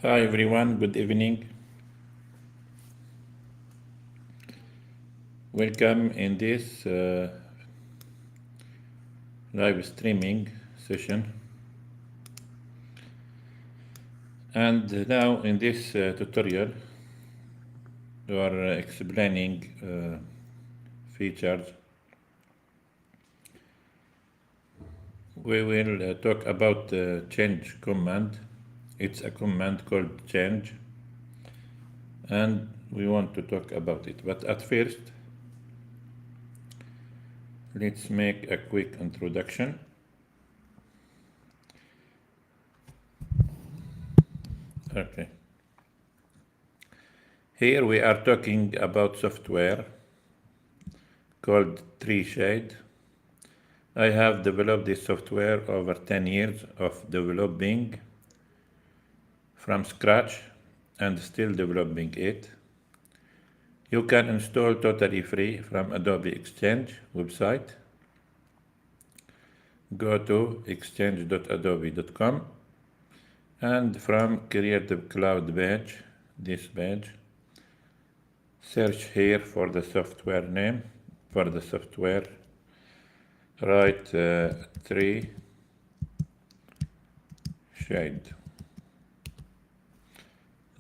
Hi everyone, good evening. Welcome in this live streaming session. And now in this tutorial, we are explaining features. We will talk about change command. It's a command called change, and we want to talk about it. But at first, let's make a quick introduction. Okay. Here we are talking about software called TreeShade. I have developed this software over 10 years of developing from scratch and still developing it. You can install totally free from Adobe Exchange website. Go to exchange.adobe.com and from Creative Cloud page, this page, search here for the software name, for the software, write TreeShade.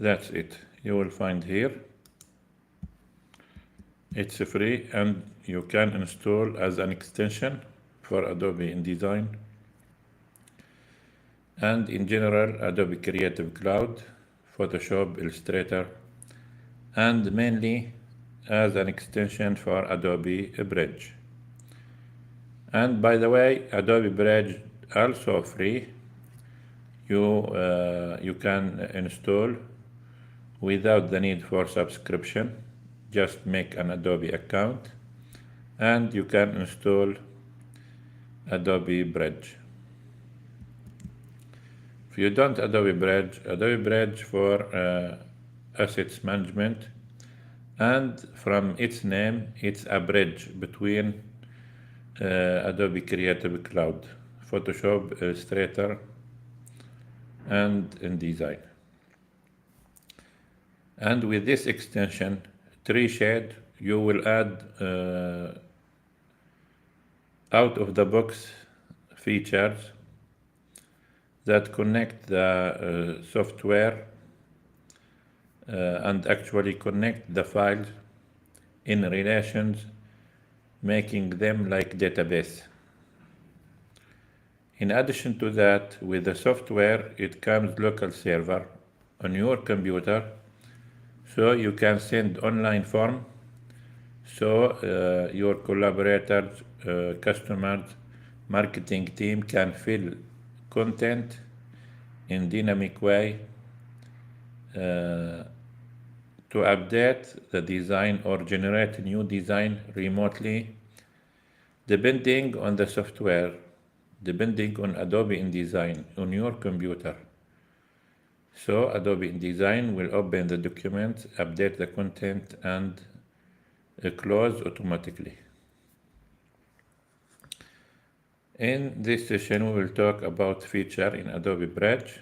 That's it. You will find here. It's free and you can install as an extension for Adobe InDesign and in general Adobe Creative Cloud, Photoshop, Illustrator, and mainly as an extension for Adobe Bridge. And by the way, Adobe Bridge also free. You can install without the need for subscription. Just make an Adobe account and you can install Adobe Bridge. If you don't Adobe Bridge for assets management, and from its name, it's a bridge between Adobe Creative Cloud, Photoshop, Illustrator, and InDesign. And with this extension, TreeShade, you will add out-of-the-box features that connect the software and actually connect the files in relations, making them like database. In addition to that, with the software, it comes local server on your computer, so you can send online form, so your collaborators, customers, marketing team can fill content in dynamic way to update the design or generate new design remotely, depending on the software, depending on Adobe InDesign on your computer. So Adobe InDesign will open the document, update the content, and close automatically. In this session, we will talk about feature in Adobe Bridge.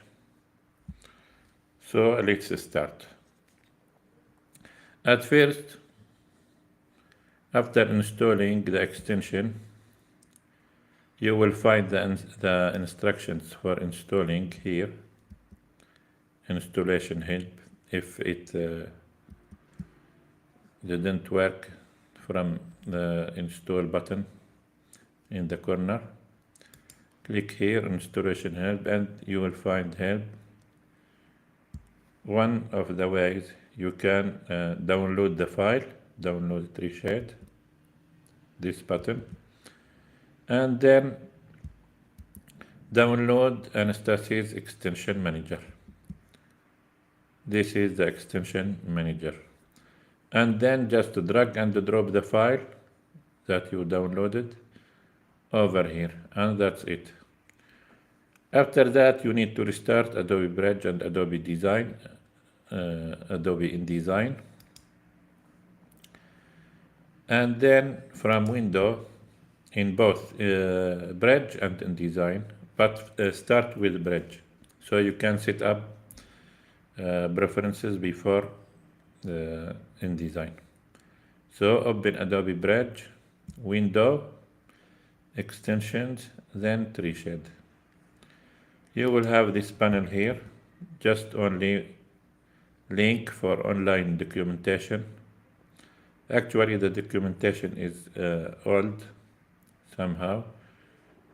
So let's start. At first, after installing the extension, you will find the instructions for installing here. Installation help. If it didn't work, from the install button in the corner, click here, installation help, and you will find help. One of the ways you can download the file, download TreeShade, this button, and then download Anastasia's extension manager. This is the extension manager. And then just drag and drop the file that you downloaded over here, and that's it. After that, you need to restart Adobe Bridge and Adobe InDesign. And then from window, in both Bridge and InDesign, but start with Bridge. So you can set up preferences before InDesign. So open Adobe Bridge, Window, Extensions, then TreeShade. You will have this panel here, just only link for online documentation. Actually, the documentation is old somehow,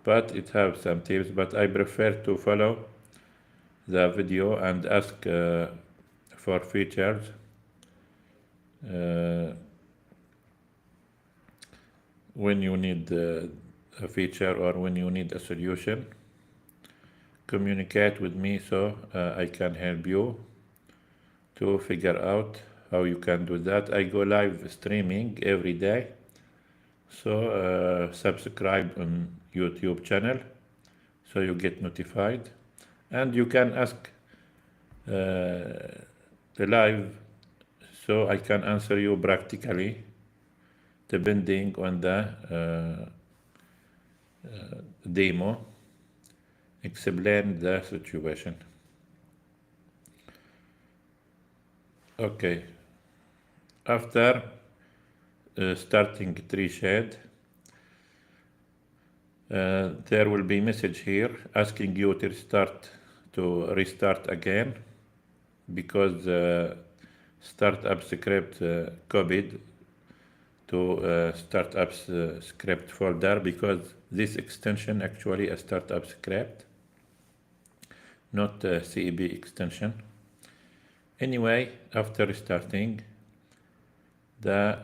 but it has some tips, but I prefer to follow the video and ask for features. When you need a feature or when you need a solution, communicate with me so I can help you to figure out how you can do that. I go live streaming every day, so subscribe on YouTube channel so you get notified, and you can ask the live so I can answer you practically depending on the demo, explain the situation. Okay, after starting TreeShade, there will be message here asking you to restart again because startup script copied to startups script folder, because this extension actually a startup script, not a CEB extension. Anyway, after restarting, the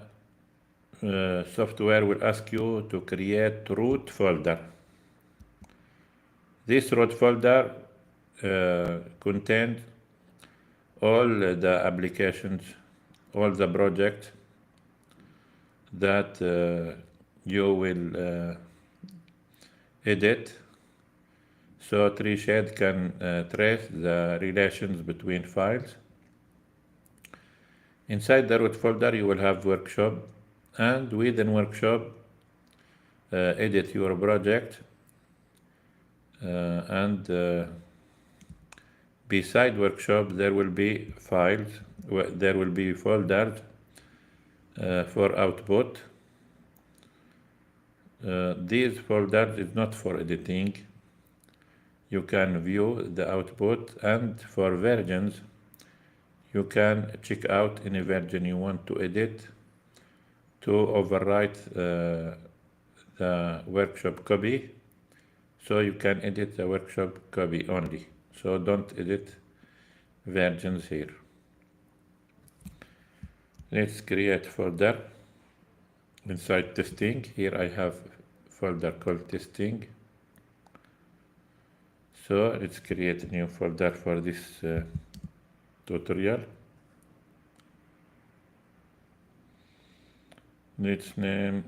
software will ask you to create root folder. This root folder contains all the applications, all the projects that you will edit, so TreeShade can trace the relations between files. Inside the root folder you will have workshop, and within workshop edit your project, and beside workshop there will be files, there will be folders for output. These folders is not for editing. You can view the output, and for versions you can check out any version you want to edit to overwrite the workshop copy, so you can edit the workshop copy only, so don't edit versions here. Let's create folder inside testing. Here I have folder called testing, so let's create a new folder for this tutorial. Let's name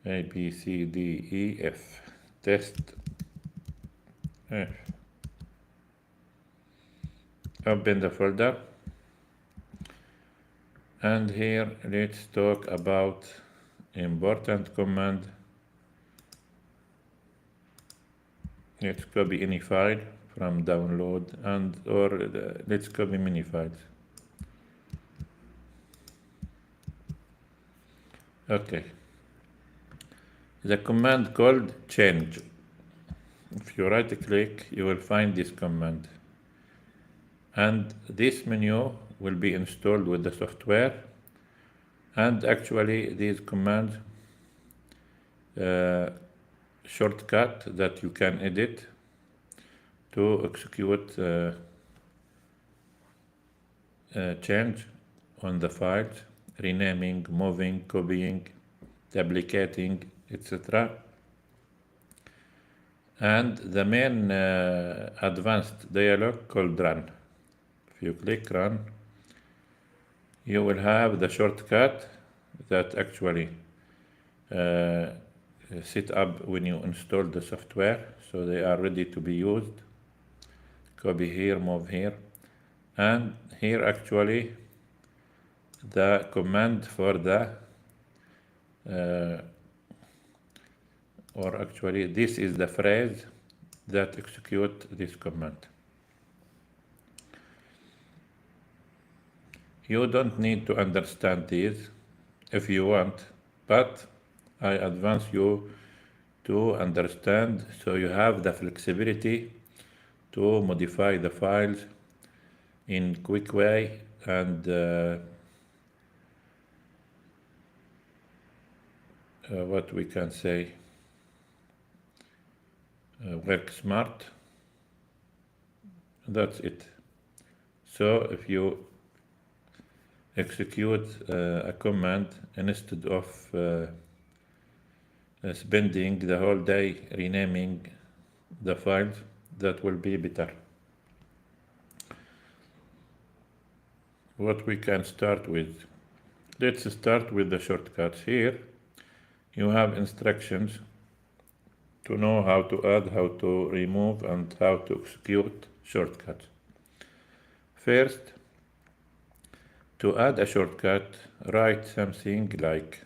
A, B, C, D, E, F, test F. Open the folder, and here let's talk about important command. Let's copy any file from download, and let's copy many files. Okay, the command called change. If you right click, you will find this command, and this menu will be installed with the software. And actually these commands shortcut that you can edit to execute change on the files, renaming, moving, copying, duplicating, etc. And the main advanced dialog called run. If you click run, you will have the shortcut that actually set up when you install the software, so they are ready to be used. Copy here, move here, and here actually the command for the or actually this is the phrase that execute this command. You don't need to understand these if you want, but I advance you to understand so you have the flexibility to modify the files in quick way and what we can say, work smart. That's it. So if you execute a command instead of spending the whole day renaming the files, that will be better. What we can start with. Let's start with the shortcuts. Here you have instructions to know how to add, how to remove, and how to execute shortcuts. First, to add a shortcut, write something like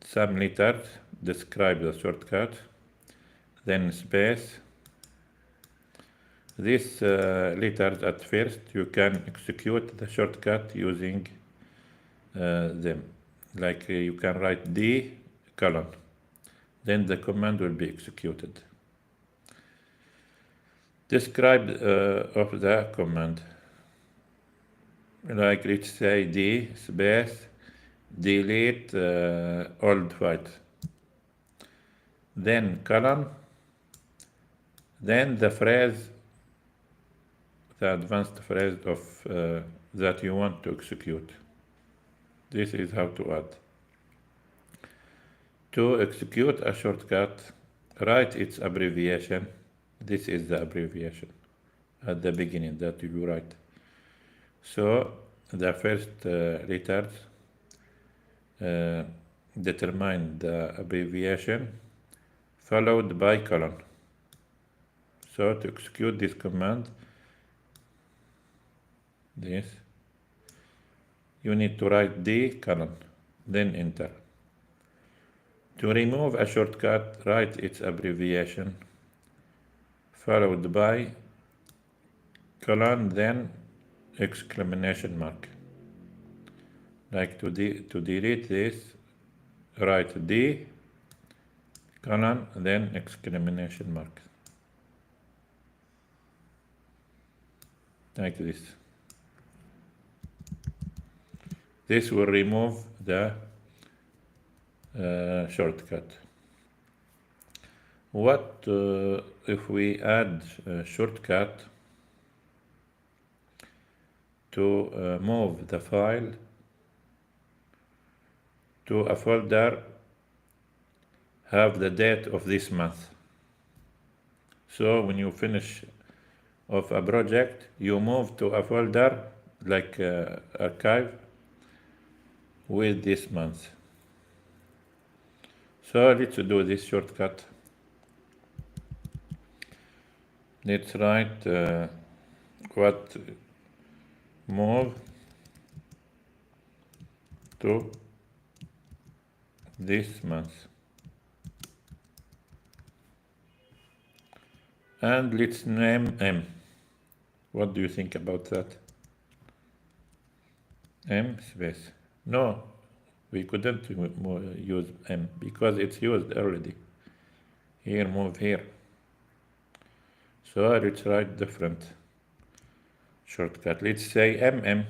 some letters, describe the shortcut, then space. These letters at first you can execute the shortcut using them. Like you can write D colon, then the command will be executed. Describe of the command, like let's say D space delete old file, then colon, then the phrase, the advanced phrase of that you want to execute. This is how to add. To execute a shortcut, write its abbreviation. This is the abbreviation at the beginning that you write. So the first letters determine the abbreviation followed by colon. So to execute this command, this, you need to write D colon, then enter. To remove a shortcut, write its abbreviation followed by colon, then exclamation mark. Like to delete this, write D colon, then exclamation mark. Like this. This will remove the shortcut. What if we add a shortcut to move the file to a folder have the date of this month? So when you finish of a project, you move to a folder like archive with this month. So let's do this shortcut. Let's write what move to this month. And let's name M. What do you think about that? M space. No, we couldn't use M because it's used already. Here, move here. So let's write different shortcut. Let's say MM.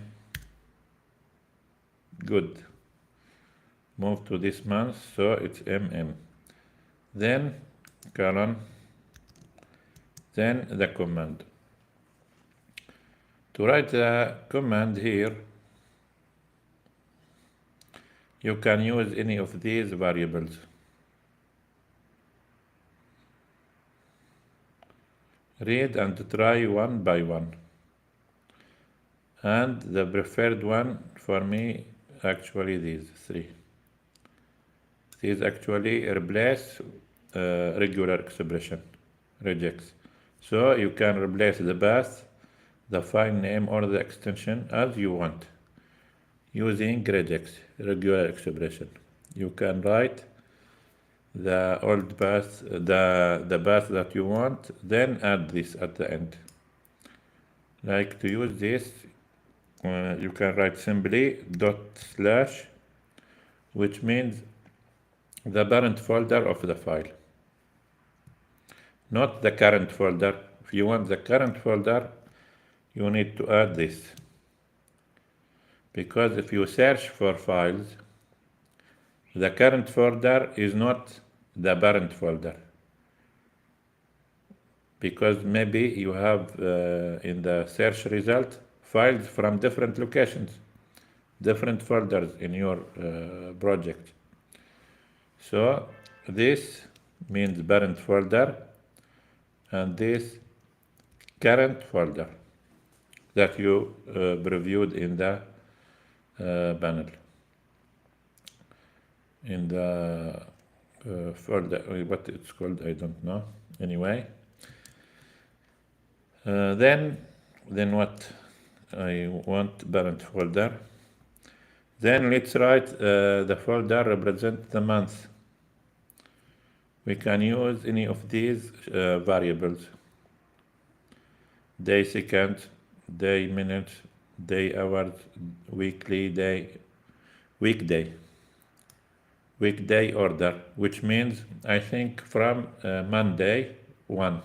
Good. Move to this month, so it's MM. Then colon, then the command. To write the command here, you can use any of these variables. Read and try one by one. And the preferred one for me, actually these three. These actually replace regular expression, regex. So you can replace the path, the file name, or the extension as you want using regex, regular expression. You can write the old path, the path that you want, then add this at the end. like to use this, you can write simply dot slash, which means the parent folder of the file, not the current folder. If you want the current folder, you need to add this, because if you search for files, the current folder is not the parent folder, because maybe you have in the search result files from different locations, different folders in your project. So this means parent folder, and this current folder that you previewed in the panel, in the folder, what it's called, I don't know. Anyway, then what I want parent folder. Then let's write the folder represent the month. We can use any of these variables: day, second, day, minute, day, hours, weekly, day, weekday, weekday order, which means I think from Monday 1,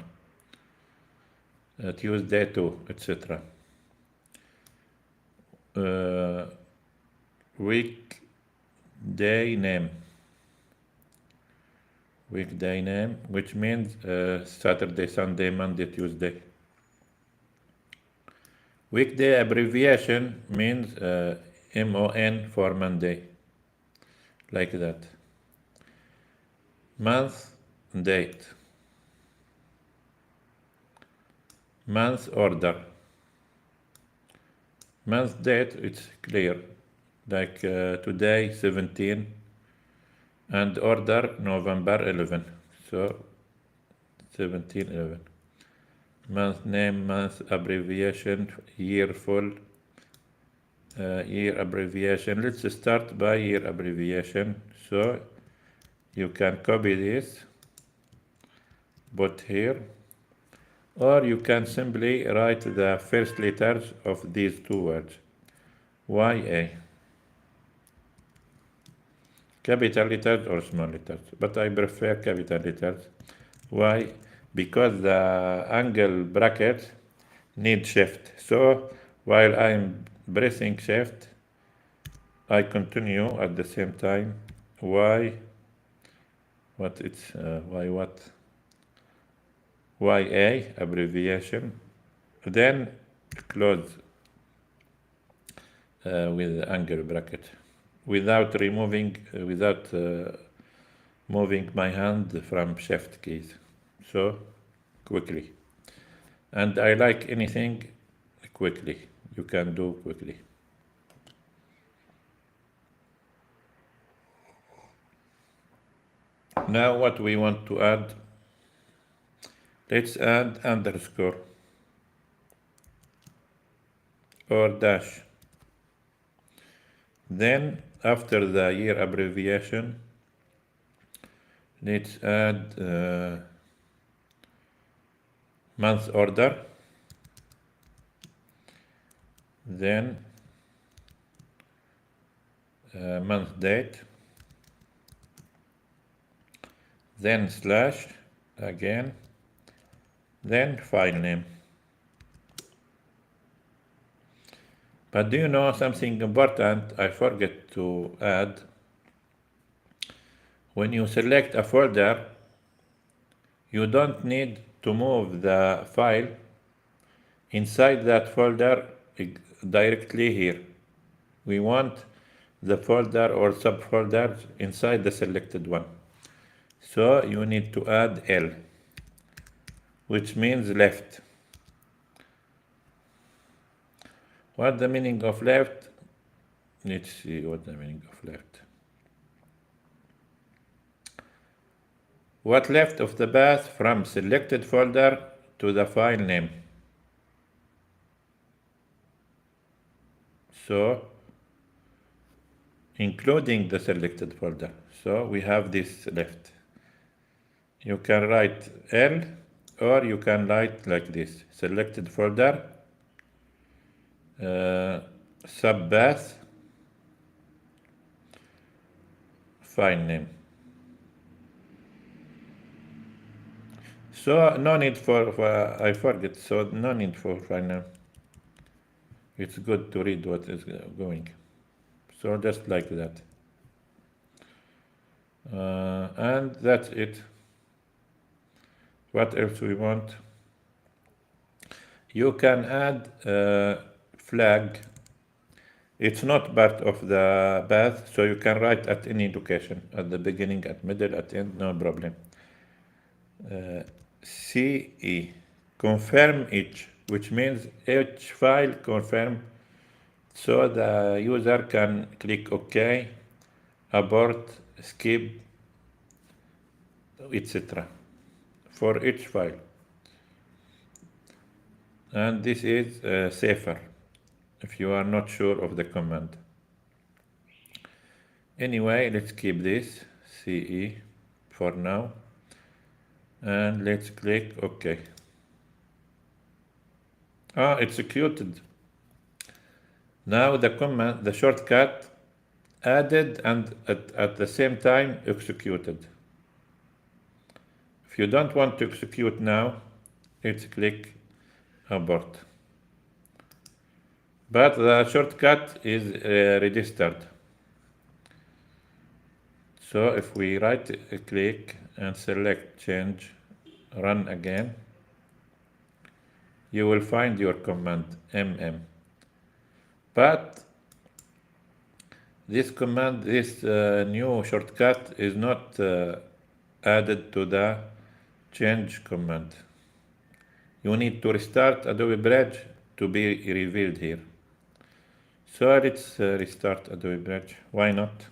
Tuesday 2, etc. Weekday name, which means Saturday, Sunday, Monday, Tuesday. Weekday abbreviation means MON for Monday, like that. Month, date. Month order. Month date, it's clear, like today 17, and order November 11, so 17/11. Month name, month abbreviation, year full, year abbreviation. Let's start by year abbreviation. So you can copy this, put here, or you can simply write the first letters of these two words, YA. Capital letters or small letters, but I prefer capital letters. Why? Because the angle bracket need shift. So while I'm pressing shift, I continue at the same time. Y, what it's Y what? YA abbreviation, then close with the angle bracket, without removing, without moving my hand from shift keys. So quickly, and I like anything quickly, you can do quickly. Now what we want to add, let's add underscore or dash. Then after the year abbreviation, let's add month order, then month date, then slash again, then file name. But do you know something important I forget to add? When you select a folder, you don't need to move the file inside that folder directly here. We want the folder or subfolders inside the selected one. So you need to add L, which means left. What's the meaning of left? Let's see what the meaning of left. What left of the path from selected folder to the file name. So, including the selected folder. So we have this left. You can write L, or you can write like this: selected folder, subpath, file name. So no need for I forget, so no need for file name. It's good to read what is going. So just like that. And that's it. What else we want? You can add a flag. It's not part of the path, so you can write at any location, at the beginning, at middle, at end, no problem. CE, confirm each, which means each file confirm, so the user can click OK, abort, skip, etc. for each file. And this is safer if you are not sure of the command. Anyway, let's keep this CE for now, and let's click OK. Executed. Now the command, the shortcut added and at the same time executed. If you don't want to execute now, let's click abort. But the shortcut is registered. So if we right click and select change, run again, you will find your command mm. But this command, this new shortcut is not added to the change command. You need to restart Adobe Bridge to be revealed here. So let's restart Adobe Bridge. Why not?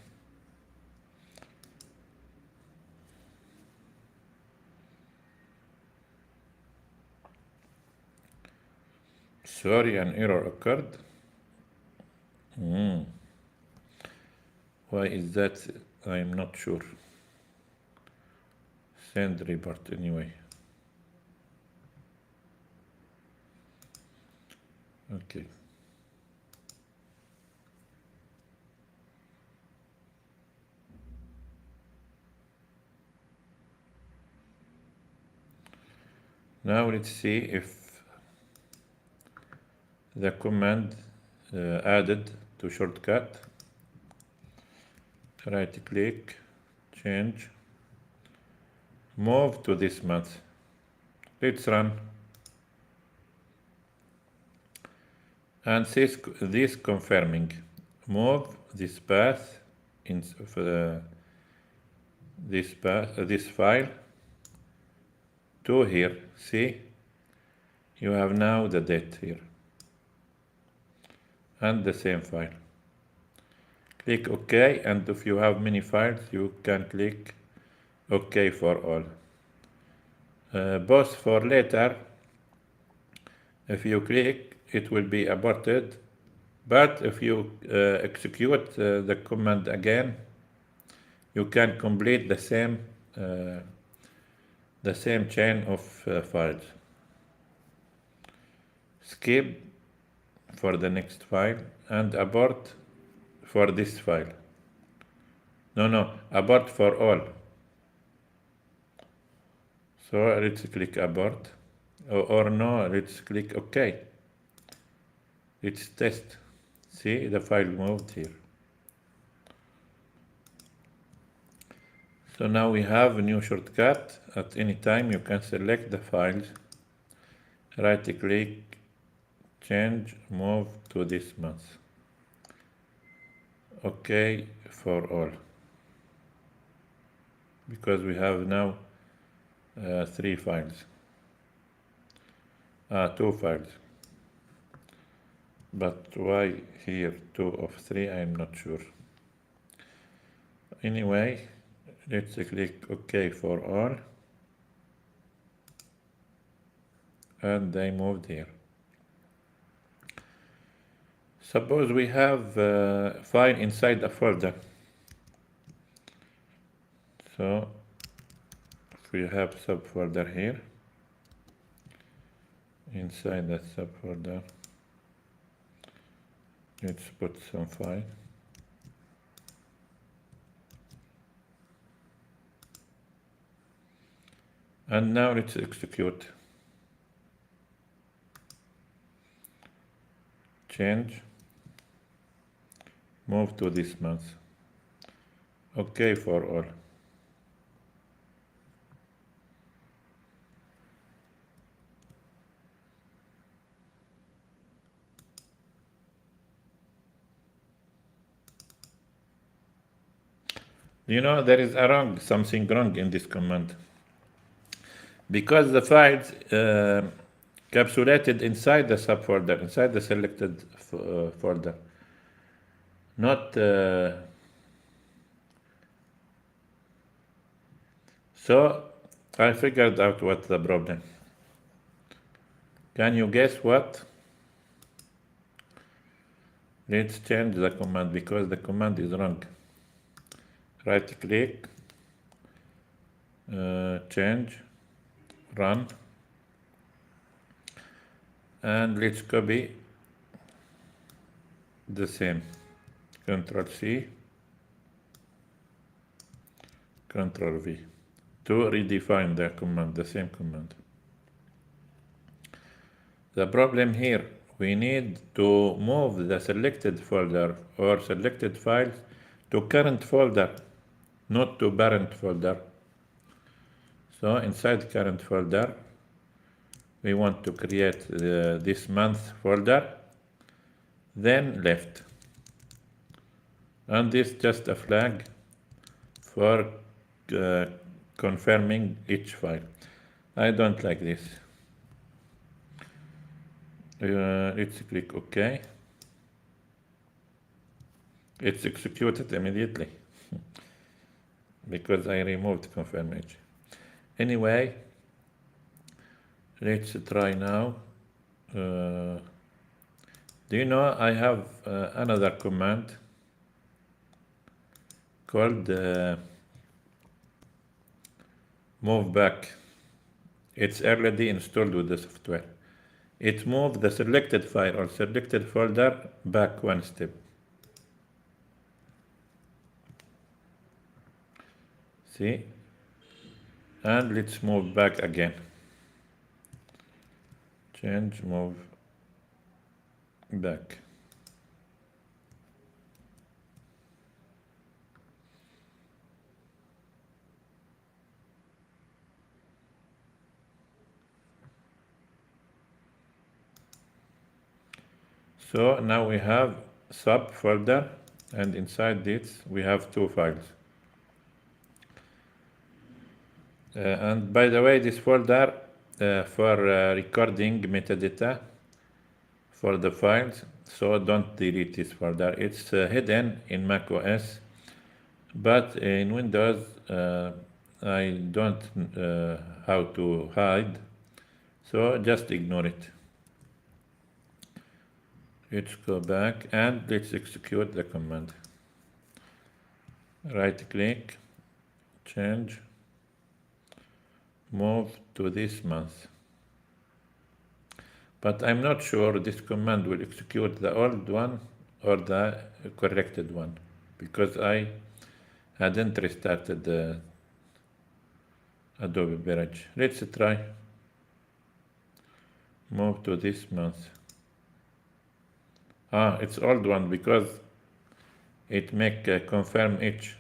Sorry, an error occurred. Why is that? I'm not sure. Send report anyway. Okay. Now let's see if the command added to shortcut. Right click, change, move to this month. Let's run. And this confirming, move this path in this file to here. See, you have now the date here and the same file. Click OK, and if you have many files, you can click OK for all. Both for later, if you click, it will be aborted. But if you execute the command again, you can complete the same chain of files. Skip for the next file and abort for this file. No, abort for all. So let's click abort, or no, let's click OK. Let's test. See, the file moved here. So now we have a new shortcut. At any time you can select the files, right click, change, move to this month. OK for all. Because we have now 3 files. 2 files. But why here 2 of 3, I'm not sure. Anyway, let's click OK for all. And they moved here. Suppose we have a file inside a folder. So if we have subfolder here, inside that subfolder, Let's put some file. And now let's execute. Change. Move to this month. OK for all. You know, there is something wrong in this command. Because the files capsulated inside the subfolder, inside the selected folder. Not so I figured out what's the problem. Can you guess what? Let's change the command because the command is wrong. Right click, change, run, and let's copy the same. Ctrl C, Ctrl V to redefine the command, the same command. The problem here, we need to move the selected folder or selected files to current folder, not to parent folder. So inside current folder, we want to create this month folder, then left. And this is just a flag for confirming each file. I don't like this. Let's click OK. It's executed immediately because I removed confirmation. Anyway, let's try now. Do you know I have another command called move back. It's already installed with the software. It moves the selected file or selected folder back one step. See? And let's move back again. Change, move back. So now we have subfolder, and inside this we have two files. And by the way, this folder for recording metadata for the files, so don't delete this folder. It's hidden in Mac OS, but in Windows I don't how to hide, so just ignore it. Let's go back and let's execute the command. Right click, change, move to this month. But I'm not sure this command will execute the old one or the corrected one, because I hadn't restarted the Adobe Bridge. Let's try. Move to this month. It's old one because it make confirm each.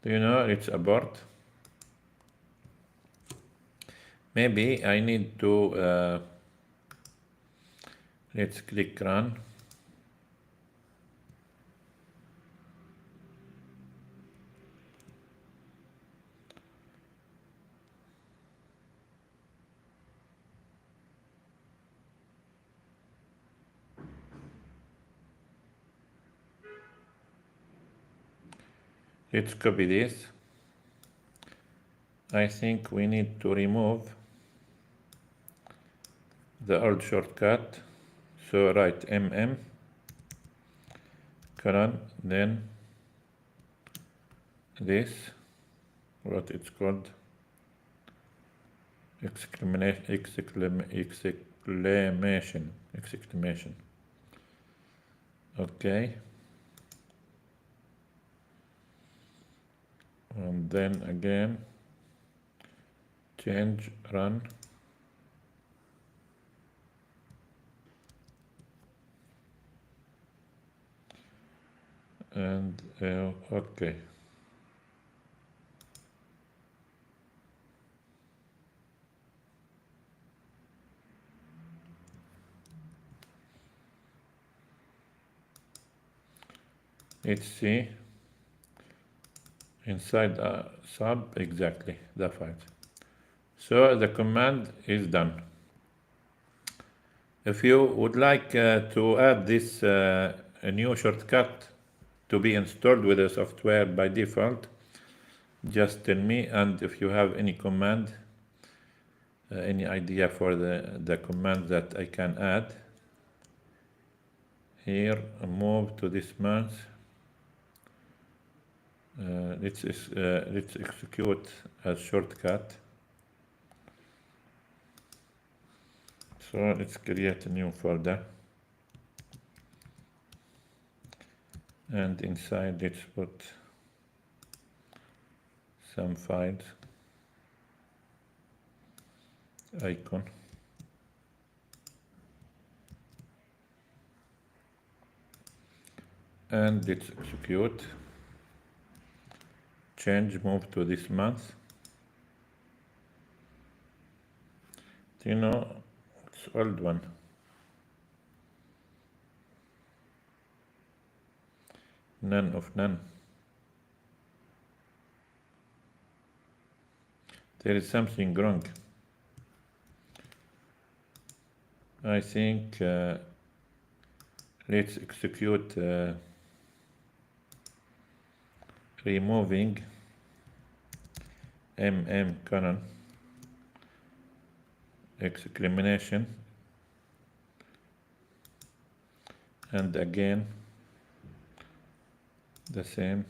Do you know it's abort? Maybe I need to let's click run. Let's copy this. I think we need to remove the old shortcut. So write colon, then this, what it's called, exclamation. Okay. And then again, change, run. And okay. Let's see. Inside sub, exactly, the file. So the command is done. If you would like to add this a new shortcut to be installed with the software by default, just tell me. And if you have any command, any idea for the command that I can add, here, move to this mouse. Let's execute as shortcut. So let's create a new folder, and inside let's put some files, icon, and let's execute. Change, move to this month. You know, it's old one. None of none. There is something wrong. I think let's execute removing colon exclamation, and again the same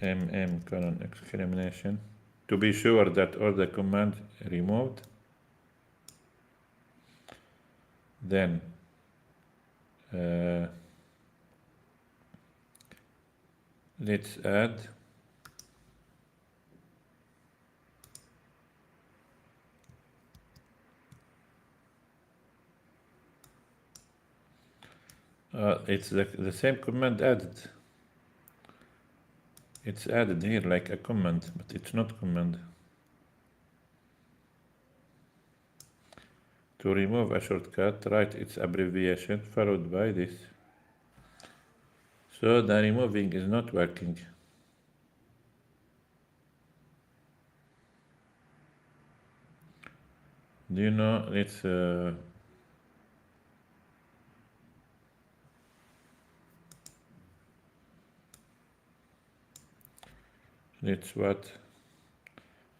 colon exclamation, to be sure that all the commands removed. Then let's add it's the same command added. It's added here like a command, but it's not command. To remove a shortcut, write its abbreviation followed by this. So the removing is not working. Do you know, let's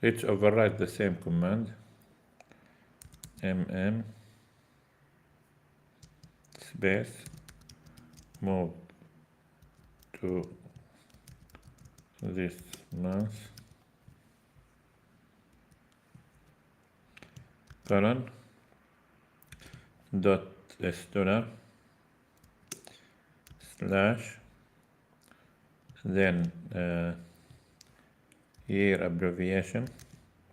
let's override the same command, space, move to this month, colon, dot $, slash, then year abbreviation,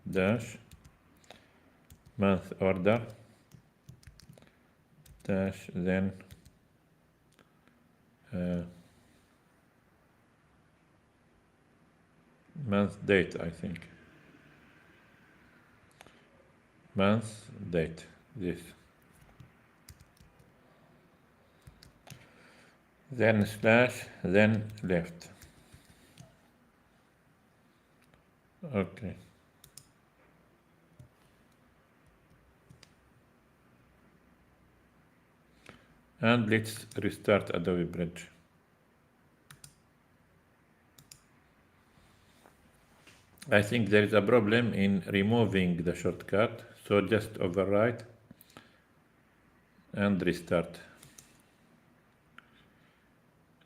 dash, month order, dash, then month date, I think. Month date, this. Then slash, then left. Okay. And let's restart Adobe Bridge. I think there is a problem in removing the shortcut, so just override and restart.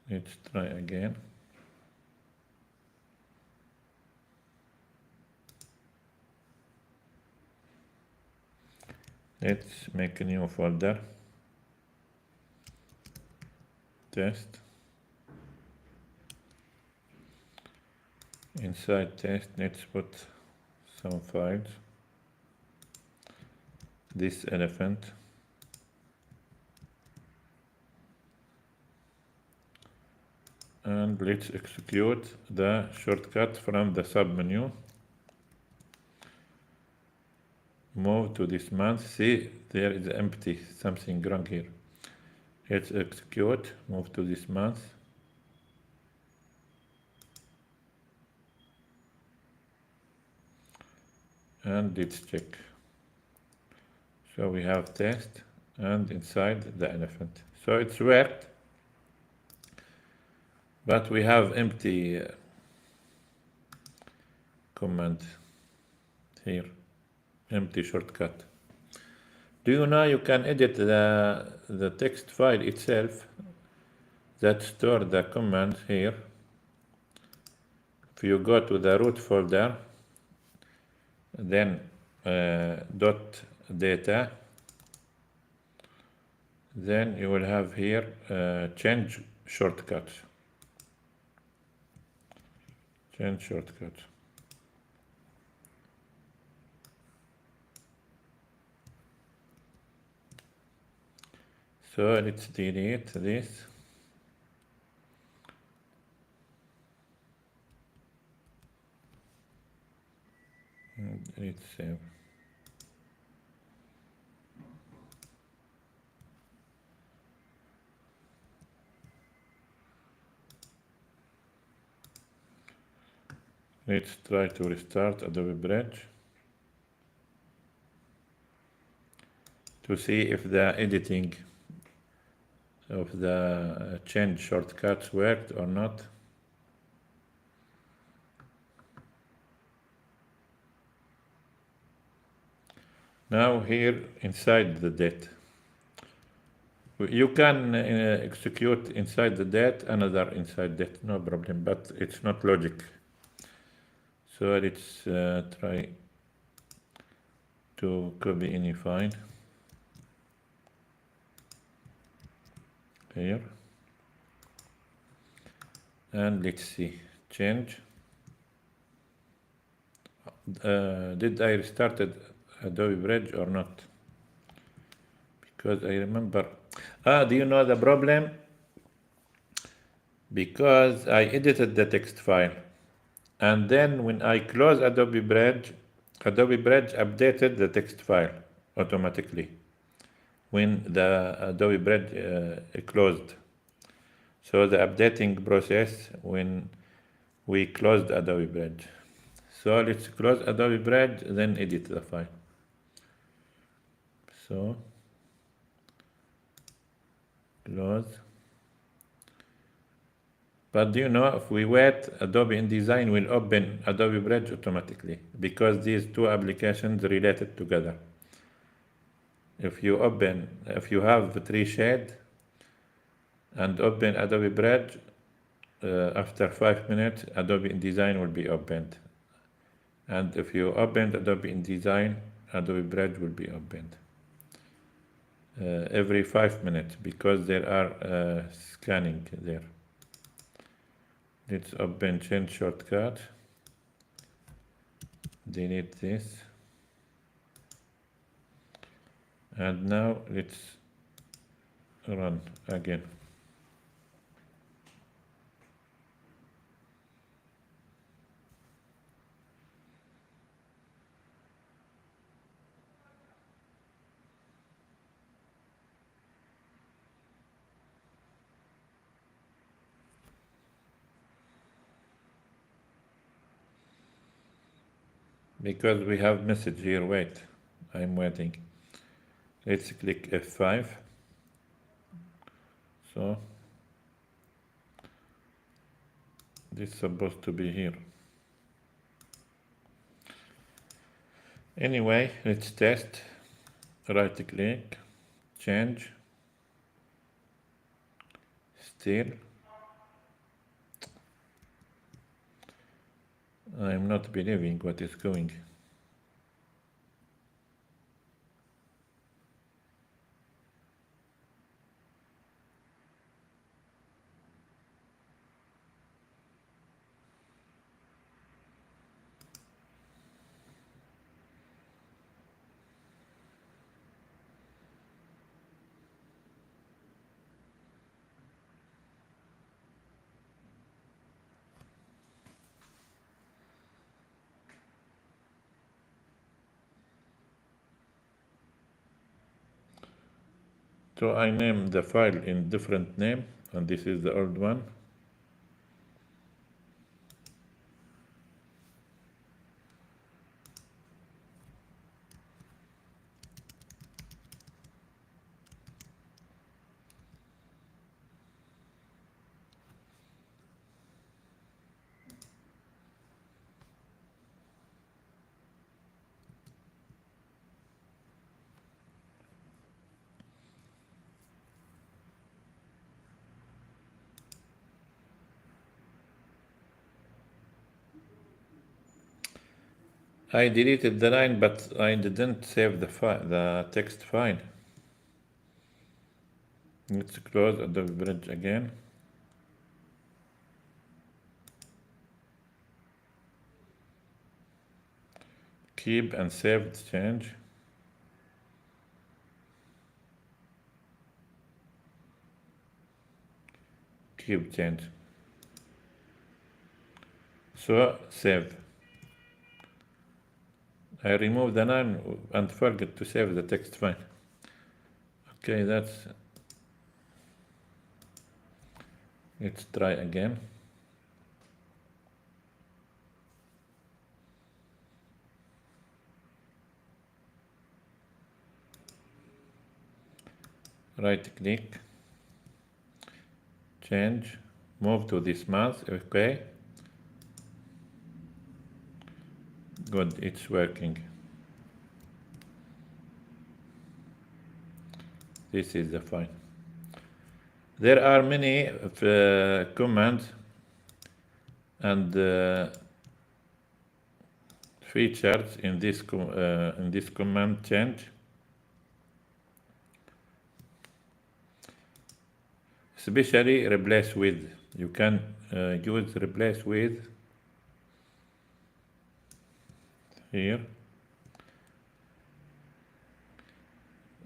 Let's try again. Let's make a new folder. test. Inside test, let's put some files. This elephant. And let's execute the shortcut from the submenu. Move to this month. See, there is empty, something wrong here. Let's execute, move to this month. And let's check. So we have test and inside the elephant. So it's worked, but we have empty command here, empty shortcut. Do you know you can edit the text file itself that store the command here? If you go to the root folder, then dot data, then you will have here change shortcuts. Change shortcuts. So let's delete this. And let's save. Let's try to restart Adobe Bridge to see if the editing of the change shortcuts worked or not. Now here inside the date, you can execute inside the date another inside date, no problem, but it's not logic. So let's try to copy any file here, and let's see, change. Did I restarted Adobe Bridge or not? Because I remember, do you know the problem? Because I edited the text file, and then when I close Adobe Bridge updated the text file automatically when the Adobe Bridge closed. So the updating process when we closed Adobe Bridge. So let's close Adobe Bridge, then edit the file. So close. But do you know, if we wait, Adobe InDesign will open Adobe Bridge automatically because these two applications related together. If you have TreeShade and open Adobe Bridge, after 5 minutes, Adobe InDesign will be opened. And if you opened Adobe InDesign, Adobe Bridge will be opened every 5 minutes because there are scanning there. Let's open change shortcut, delete this, and now let's run again. Because we have message here, wait, I'm waiting. Let's click F5. So this is supposed to be here. Anyway, let's test. Right click, change, still. I'm not believing what is going. So I name the file in different name, and this is the old one. I deleted the line, but I didn't save the text file. Let's close Adobe Bridge again. Keep and save the change. Keep change. So save. I remove the line and forget to save the text file. Okay, let's try again. Right click, change, move to this mouse, okay. Good, it's working. This is the file. There are many commands and features in this command change. Especially replace with. You can use replace with here.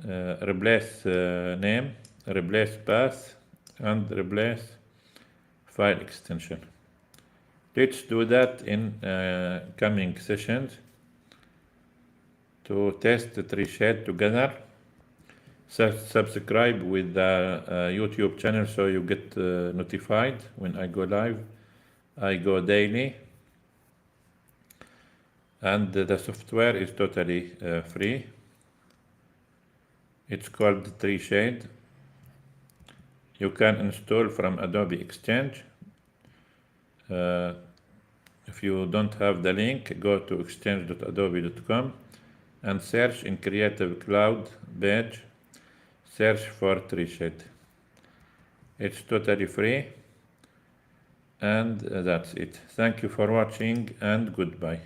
Replace name, replace path, and replace file extension. Let's do that in coming sessions to test the TreeShade together. Subscribe with the YouTube channel so you get notified when I go live. I go daily, and the software is totally free. It's called TreeShade. You can install from Adobe Exchange. If you don't have the link, go to exchange.adobe.com and search in Creative Cloud page. Search for TreeShade. It's totally free, and that's it. Thank you for watching, and goodbye.